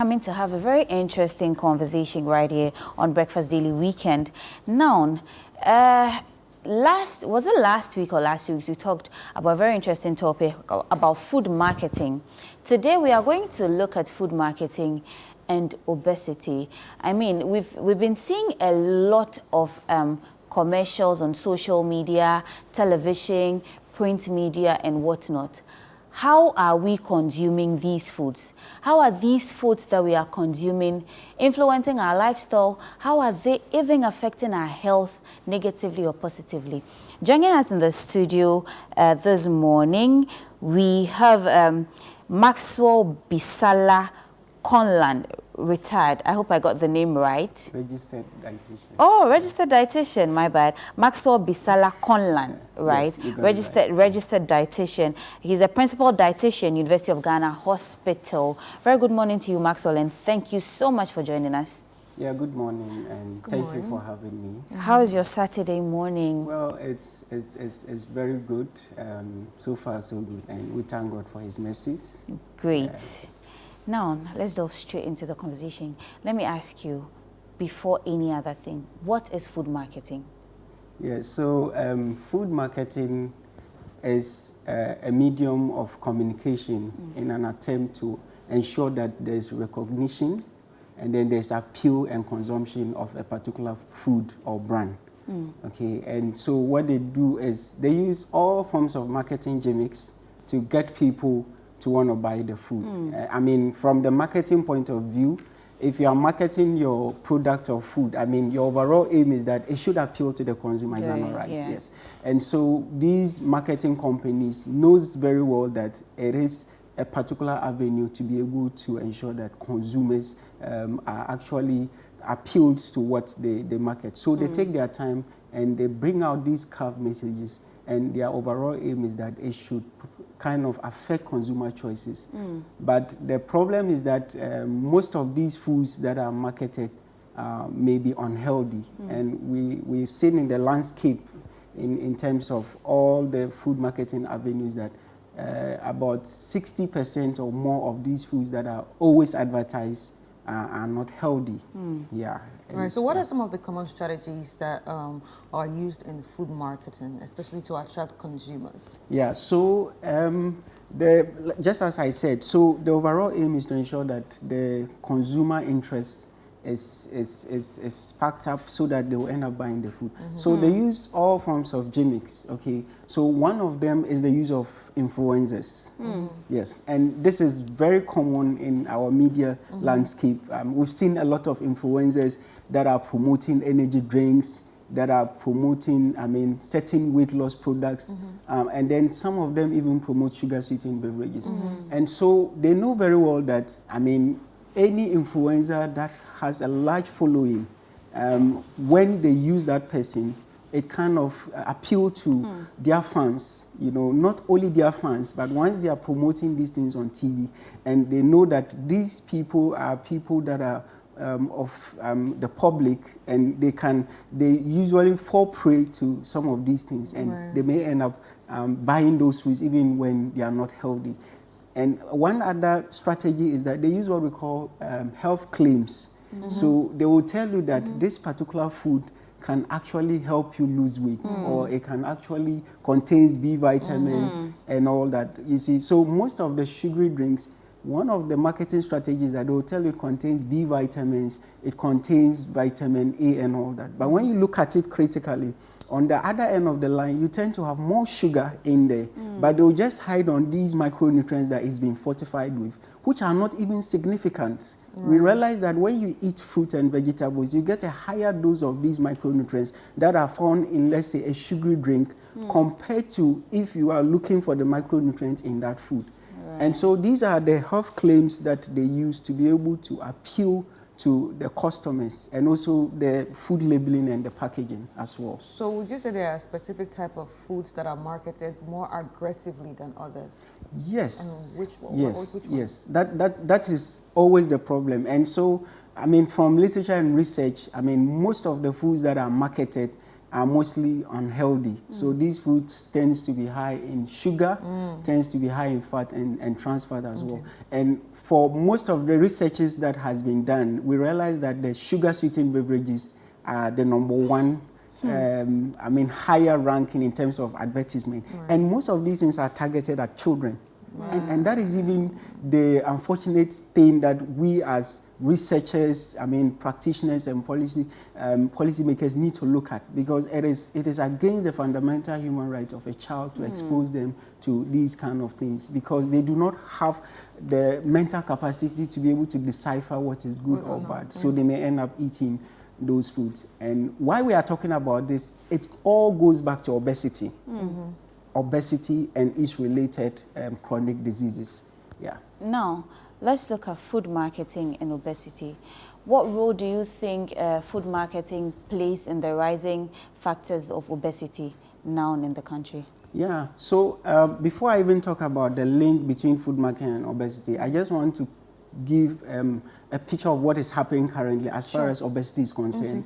Coming to have a very interesting conversation right here on Breakfast Daily Weekend. Now, was it last week or last 2 weeks we talked about a very interesting topic about food marketing. Today we are going to look at food marketing and obesity. I mean, we've been seeing a lot of commercials on social media, television, print media, and whatnot. How are we consuming these foods? How are these foods that we are consuming influencing our lifestyle? How are they even affecting our health negatively or positively? Joining us in the studio this morning, we have Maxwell Bisala Conland, retired. I hope I got the name right. Registered dietitian. Oh, registered dietitian, my bad. Maxwell Bisala Conland, right? Yes, you got it right. Registered dietitian. He's a principal dietitian, University of Ghana Hospital. Very good morning to you, Maxwell, and thank you so much for joining us. Yeah, good morning, and thank you for having me. How is your Saturday morning? Well, it's very good. So far, so good, and we thank God for His mercies. Great. Now, let's delve straight into the conversation. Let me ask you, before any other thing, what is food marketing? Yeah, so food marketing is a medium of communication in an attempt to ensure that there's recognition and then there's appeal and consumption of a particular food or brand. Okay, and so what they do is they use all forms of marketing gimmicks to get people to want to buy the food. I mean, from the marketing point of view, if you are marketing your product or food, I mean, your overall aim is that it should appeal to the consumers, am I right? Yeah. Yes. And so these marketing companies knows very well that it is a particular avenue to be able to ensure that consumers are actually appealed to what they market. So they take their time and they bring out these curved messages, and their overall aim is that it should kind of affect consumer choices. But the problem is that most of these foods that are marketed may be unhealthy. And we've seen in the landscape in terms of all the food marketing avenues that about 60% or more of these foods that are always advertised are not healthy. Yeah. All right, so what are some of the common strategies that are used in food marketing, especially to attract consumers? Yeah, so just as I said, so the overall aim is to ensure that the consumer interest is sparked up so that they will end up buying the food. So they use all forms of gimmicks, okay? So one of them is the use of influencers. Yes, and this is very common in our media landscape. We've seen a lot of influencers that are promoting energy drinks, that are promoting, I mean, certain weight loss products, and then some of them even promote sugar-sweetened beverages. And so they know very well that, I mean, any influencer that has a large following, when they use that person, it kind of appeal to their fans, you know, not only their fans, but once they are promoting these things on TV, and they know that these people are people that are of the public, and they usually fall prey to some of these things, and they may end up buying those foods even when they are not healthy. And one other strategy is that they use what we call health claims. So they will tell you that this particular food can actually help you lose weight, or it can actually contains B vitamins and all that. You see, so most of the sugary drinks, one of the marketing strategies that they will tell you it contains B vitamins, it contains vitamin A and all that. But when you look at it critically, on the other end of the line, you tend to have more sugar in there, but they'll just hide on these micronutrients that it's been fortified with, which are not even significant. We realize that when you eat fruit and vegetables, you get a higher dose of these micronutrients that are found in, let's say, a sugary drink, compared to if you are looking for the micronutrients in that food. And so these are the health claims that they use to be able to appeal to the customers, and also the food labeling and the packaging as well. So would you say there are specific type of foods that are marketed more aggressively than others? Yes. I mean, which one? Yes. That is always the problem. And so, I mean, from literature and research, I mean, most of the foods that are marketed, are mostly unhealthy. So these foods tends to be high in sugar, tends to be high in fat and trans fat as well. And for most of the researches that has been done, we realize that the sugar sweetened beverages are the number one I mean, higher ranking in terms of advertisement. And most of these things are targeted at children. And that is even the unfortunate thing that we as researchers, I mean, practitioners and policymakers need to look at, because it is against the fundamental human rights of a child to expose them to these kind of things, because they do not have the mental capacity to be able to decipher what is good or bad. So they may end up eating those foods. And why we are talking about this, it all goes back to obesity. Obesity and its related chronic diseases. Yeah. Now, let's look at food marketing and obesity. What role do you think food marketing plays in the rising factors of obesity now in the country? Yeah, so before I even talk about the link between food marketing and obesity, I just want to give a picture of what is happening currently as far as obesity is concerned,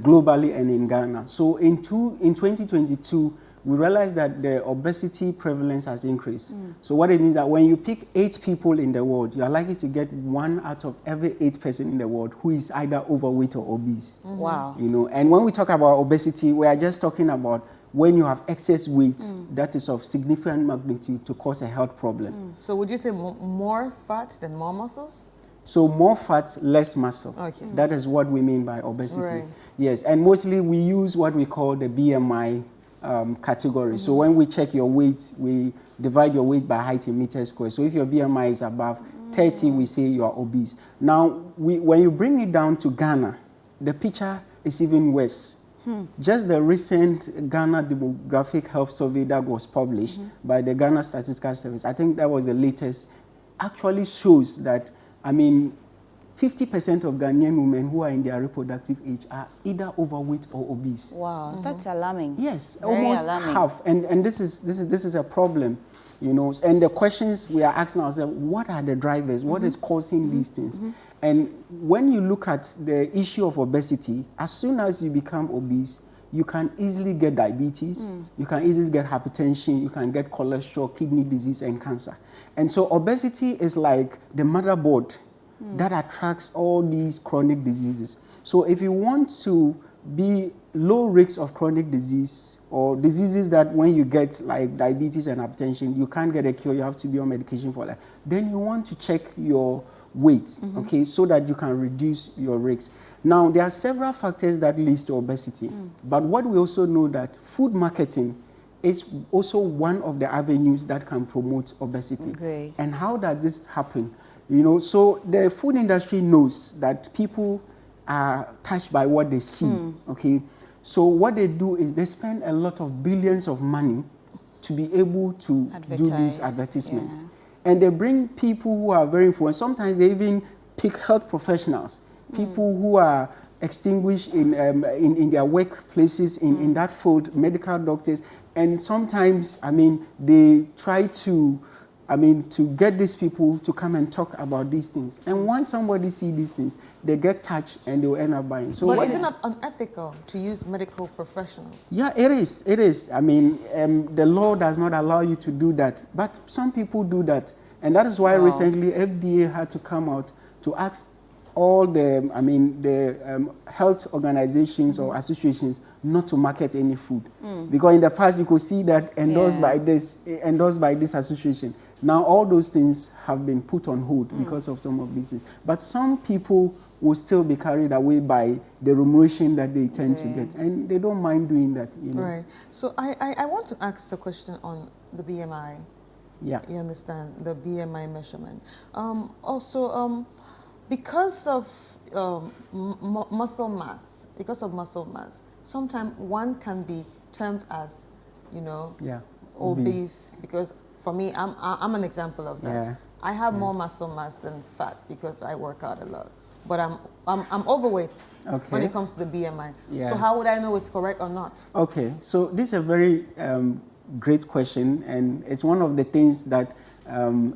globally and in Ghana. So in 2022, we realized that the obesity prevalence has increased. So what it means that when you pick 8 people in the world, you are likely to get 1 out of every 8 person in the world who is either overweight or obese. Wow. You know, and when we talk about obesity, we are just talking about when you have excess weight that is of significant magnitude to cause a health problem. So would you say more fat than more muscles? So more fat, less muscle. Okay. That is what we mean by obesity. Right. Yes, and mostly we use what we call the BMI category. So when we check your weight, we divide your weight by height in meters squared. So if your BMI is above 30, we say you are obese. Now, when you bring it down to Ghana, the picture is even worse. Just the recent Ghana Demographic Health Survey that was published by the Ghana Statistical Service, I think that was the latest, actually shows that, I mean, 50% of Ghanaian women who are in their reproductive age are either overweight or obese. Wow, that's alarming. Yes, Very almost alarming. half. And this is a problem, you know. And the questions we are asking ourselves, what are the drivers? What is causing these things? And when you look at the issue of obesity, as soon as you become obese, you can easily get diabetes, you can easily get hypertension, you can get cholesterol, kidney disease, and cancer. And so obesity is like the motherboard that attracts all these chronic diseases. So if you want to be low risk of chronic disease or diseases that when you get like diabetes and hypertension, you can't get a cure, you have to be on medication for that, then you want to check your weight, okay, so that you can reduce your risks. Now, there are several factors that lead to obesity, but what we also know that food marketing is also one of the avenues that can promote obesity. Great. And how does this happen? You know, so the food industry knows that people are touched by what they see, okay? So what they do is they spend a lot of billions of money to be able to do these advertisements. Yeah. And they bring people who are very influential. Sometimes they even pick health professionals, people who are extinguished in their workplaces in that field, medical doctors. And sometimes, I mean, they try to get these people to come and talk about these things. And once somebody sees these things, they get touched and they will end up buying. So but is it not unethical to use medical professionals? Yeah, it is. It is. I mean, the law does not allow you to do that. But some people do that. And that is why recently FDA had to come out to ask all the health organizations or associations not to market any food. Because in the past you could see that endorsed by this association. Now all those things have been put on hold because of some of these things. But some people will still be carried away by the remuneration that they tend to get. And they don't mind doing that, you know. Right. So I want to ask a question on the BMI. Yeah. You understand, the BMI measurement. Because of muscle mass, sometimes one can be termed as, you know, obese. Because for me, I'm an example of that. Yeah. I have more muscle mass than fat because I work out a lot. But I'm overweight when it comes to the BMI. Yeah. So how would I know it's correct or not? Okay, so this is a very great question, and it's one of the things that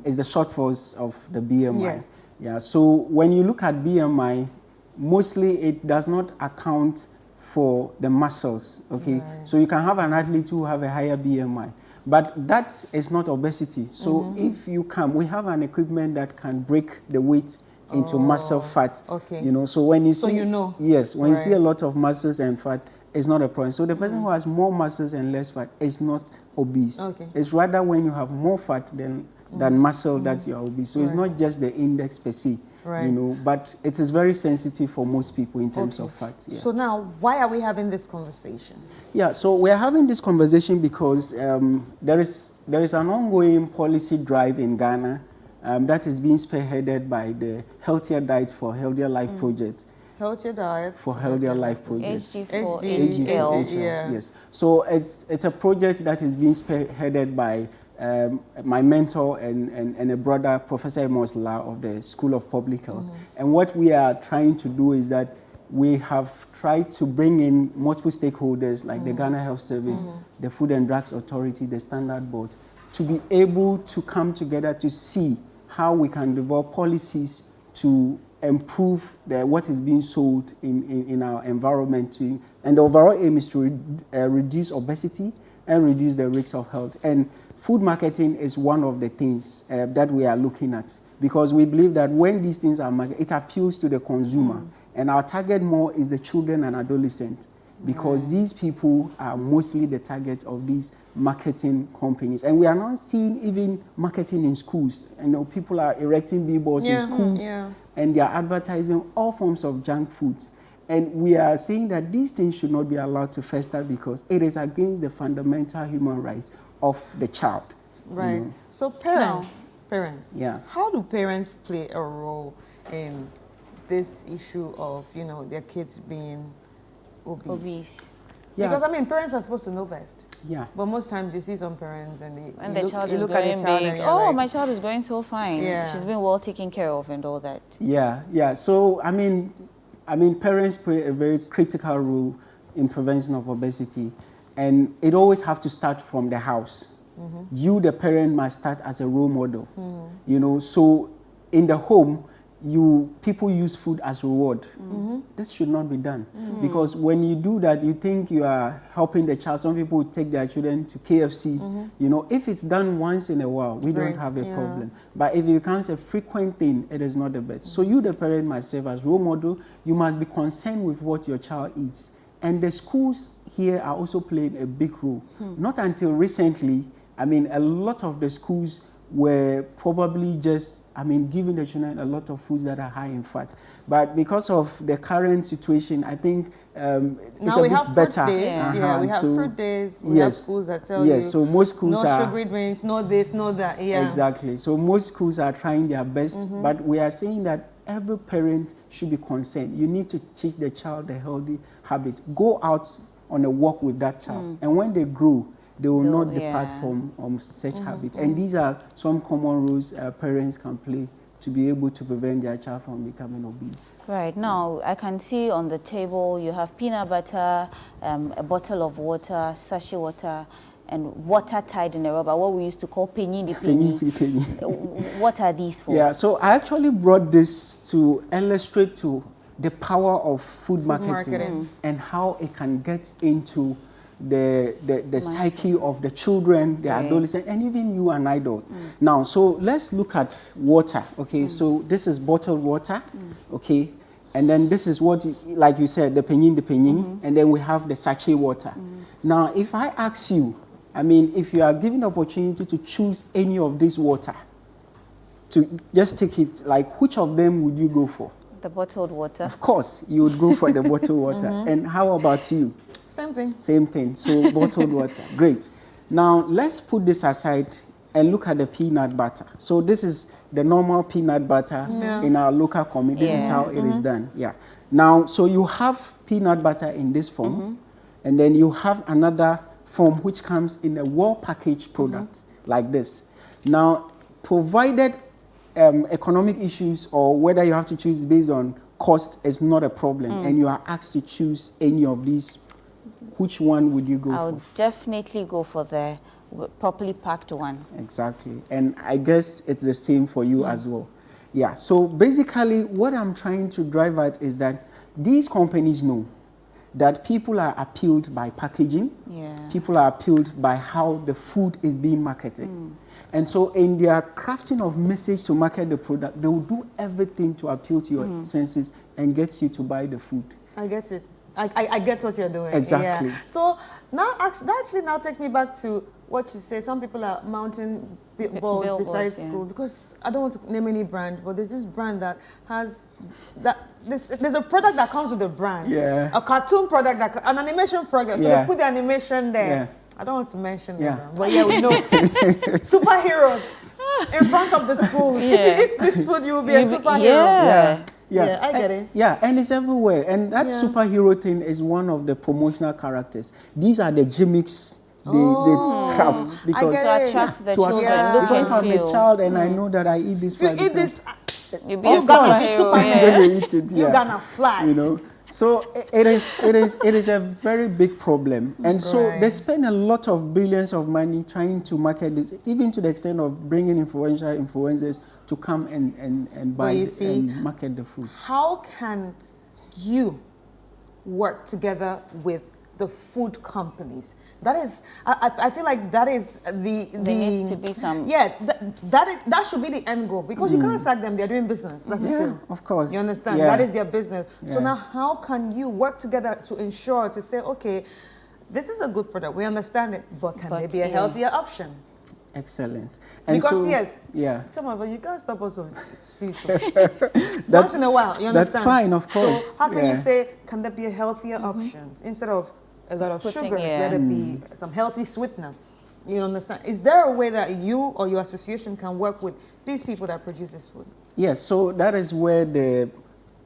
is the shortfalls of the BMI. Yes. Yeah. So when you look at BMI, mostly it does not account for the muscles, okay? Right. So you can have an athlete who have a higher BMI, but that is not obesity. So if you come, we have an equipment that can break the weight into muscle fat. Okay. You know, so when you see, so you know. yes, when you see Right. a lot of muscles and fat, it's not a problem. So the person who has more muscles and less fat is not obese. Okay. It's rather when you have more fat than muscle that you are obese. So it's Right. not just the index per se, Right. you know, but it is very sensitive for most people in terms Okay. of fat. Yeah. So now, why are we having this conversation? Yeah, so we are having this conversation because there is an ongoing policy drive in Ghana that is being spearheaded by the Healthier Diet for Healthier Life project. Healthier diet For Healthier Life project. HD4HL. Yeah. Yes. So it's a project that is being spearheaded by my mentor and a brother, Professor Amos La of the School of Public Health. And what we are trying to do is that we have tried to bring in multiple stakeholders like the Ghana Health Service, the Food and Drugs Authority, the Standard Board, to be able to come together to see how we can develop policies to improve what is being sold in our environment. And the overall aim is to reduce obesity and reduce the risks of health. And food marketing is one of the things that we are looking at, because we believe that when these things are marketed, it appeals to the consumer. And our target more is the children and adolescents, because these people are mostly the target of these marketing companies. And we are now seeing even marketing in schools. You know, people are erecting billboards in schools, and they are advertising all forms of junk foods. And we are saying that these things should not be allowed to fester because it is against the fundamental human rights of the child. Right. You know? So parents, Yeah. how do parents play a role in this issue of, you know, their kids being obese? Yeah. Because, I mean, parents are supposed to know best. Yeah. But most times you see some parents and And the child is look at growing the child big. and you're Oh, like, my child is growing so fine. Yeah. She's been well taken care of and all that. Yeah, yeah. So, I mean, parents play a very critical role in prevention of obesity. And it always have to start from the house. You, the parent, must start as a role model. You know, so in the home, people use food as reward. This should not be done, because when you do that, you think you are helping the child. Some people take their children to KFC. You know, if it's done once in a while, we don't have a problem. But if it becomes a frequent thing, it is not the best. So you, the parent, must serve as role model. You must be concerned with what your child eats. And the schools here are also playing a big role. Not until recently, I mean, a lot of the schools were probably just, giving the children a lot of foods that are high in fat. But because of the current situation, I think it's now a we bit have better. fruit days. Yeah, we have So, fruit days. We have schools that tell you, so most schools no are, sugary drinks, no this, no that. Yeah. Exactly. So most schools are trying their best, but we are saying that every parent should be concerned. You need to teach the child a healthy habit. Go out on a walk with that child. And when they grow, they will not depart from such habits. And these are some common rules parents can play to be able to prevent their child from becoming obese. Right. Now, I can see on the table you have peanut butter, a bottle of water, sachet water, and water tied in a rubber, what we used to call penny. What are these for? Yeah, so I actually brought this to illustrate to the power of food marketing and how it can get into the psyche of the children, the adolescents, and even you and adult. Now, so let's look at water, okay? So this is bottled water, okay? And then this is what, like you said, the penny, and then we have the sachet water. Now, if I ask you, if you are given the opportunity to choose any of this water, to just take it, like which of them would you go for? The bottled water. Of course, you would go for the bottled water. And how about you? Same thing. Same thing. So bottled water. Great. Now let's put this aside and look at the peanut butter. So this is the normal peanut butter in our local community. This is how it is done. Yeah. Now, so you have peanut butter in this form, and then you have another form which comes in a well-packaged product like this. Now, provided economic issues or whether you have to choose based on cost is not a problem, and you are asked to choose any of these, which one would you go for? I would definitely go for the properly packed one. Exactly. And I guess it's the same for you as well. Yeah. So basically what I'm trying to drive at is that these companies know that people are appealed by packaging. Yeah. People are appealed by how the food is being marketed. And so in their crafting of message to market the product, they will do everything to appeal to your senses and get you to buy the food. I get it. I get what you're doing. Exactly. Yeah. So now, that actually now takes me back to what you say. Some people are mounting billboards beside school, because I don't want to name any brand, but there's this brand that has there's a product that comes with a brand. Yeah. A cartoon product, an animation product. So Yeah. they put the animation there. Yeah. I don't want to mention Yeah. them, but yeah, we know superheroes in front of the school. If you eat this food, you will be a superhero. Yeah. Yeah, I get it. Yeah, and it's everywhere. And that Yeah. superhero thing is one of the promotional characters. These are the gimmicks they craft, because get To it. attract the to children. attract, Look because and if I'm feel. a child and I know that I eat this If you food, eat this, You'll be a you're gonna be superhero. Superman. Yeah. I'm gonna eat it. you're Yeah. gonna fly. You know, so it is a very big problem, and so Right. they spend a lot of billions of money trying to market this, even to the extent of bringing influencers to come and buy you see, and market the food. How can you work together with the food companies? That is, I feel like that is the There needs to be some. yeah, that should be the end goal, because you can't sack them. They're doing business. That's the Yeah, truth. of course. You understand? Yeah. That is their business. So Yeah. now, how can you work together to ensure, to say, okay, this is a good product, we understand it, but can there But be a yeah. healthier option? Excellent. And Because so, yes, yeah, some of us, you can't stop us from sweet. Once in a while, you understand? that's fine, of course. So how can Yeah. you say, can there be a healthier option instead of a lot of Putting, sugars? yeah. Let it be some healthy sweetener. You understand? Is there a way that you or your association can work with these people that produce this food? yes. So that is where the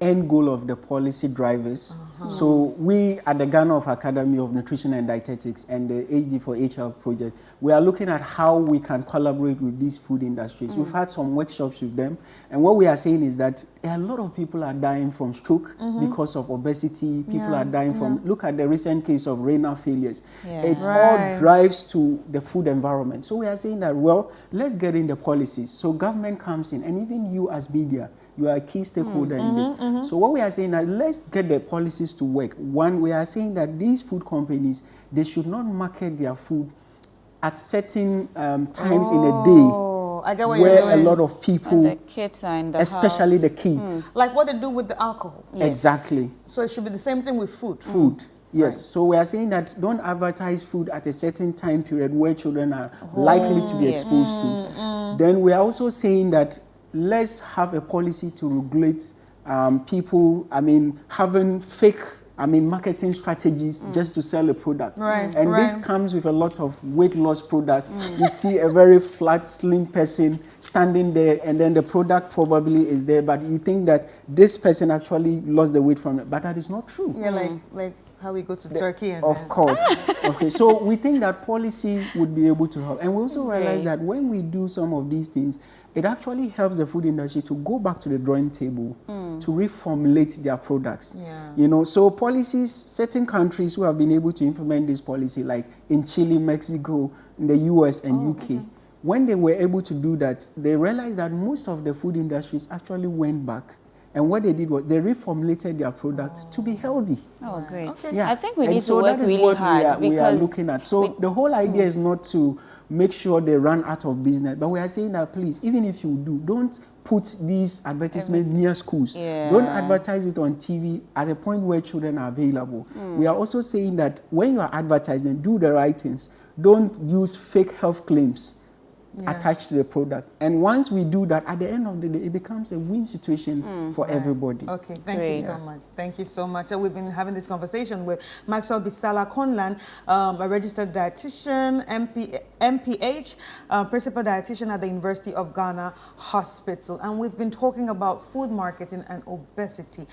end goal of the policy drivers. So we at the Ghana of Academy of Nutrition and Dietetics and the HD for HR project, we are looking at how we can collaborate with these food industries. We've had some workshops with them, and what we are saying is that a lot of people are dying from stroke because of obesity. People are dying from, look at the recent case of renal failures. Yeah. It Right. all drives to the food environment. So we are saying that, well, let's get in the policies. So government comes in, and even you as media, you are a key stakeholder in this. So what we are saying that let's get the policies to work. One, we are saying that these food companies, they should not market their food at certain times in a day I get what you're where a doing. lot of And people, the kids are in the especially house. the kids, Like what they do with the alcohol. Yes. exactly, So it should be the same thing with food. food. Yes, Right. so we are saying that don't advertise food at a certain time period where children are likely to be yes. exposed to. Then we are also saying that let's have a policy to regulate people, having fake, marketing strategies just to sell a product. Right, And this right. comes with a lot of weight loss products. You see a very flat, slim person standing there, and then the product probably is there, but you think that this person actually lost the weight from it, but that is not true. Yeah, like how we go to Turkey and Of course. Okay, so we think that policy would be able to help. And we also realize that when we do some of these things, it actually helps the food industry to go back to the drawing table to reformulate their products. Yeah. You know, so policies, certain countries who have been able to implement this policy, like in Chile, Mexico, in the US and UK, when they were able to do that, they realized that most of the food industries actually went back. And what they did was they reformulated their product to be healthy. Oh, great. Okay. Yeah. I think we And need so to work that is really what hard we are because looking at. So the whole idea is not to make sure they run out of business, but we are saying that please, even if you do, don't put these advertisements near schools. Yeah. Don't advertise it on TV at a point where children are available. We are also saying that when you are advertising, do the right things. Don't use fake health claims attached to the product. And once we do that, at the end of the day, it becomes a win situation for everybody. Okay, thank Great. you so much. Thank you so much. We've been having this conversation with Maxwell Bisala Conlan, a registered dietitian, MPH, principal dietitian at the University of Ghana Hospital. And we've been talking about food marketing and obesity.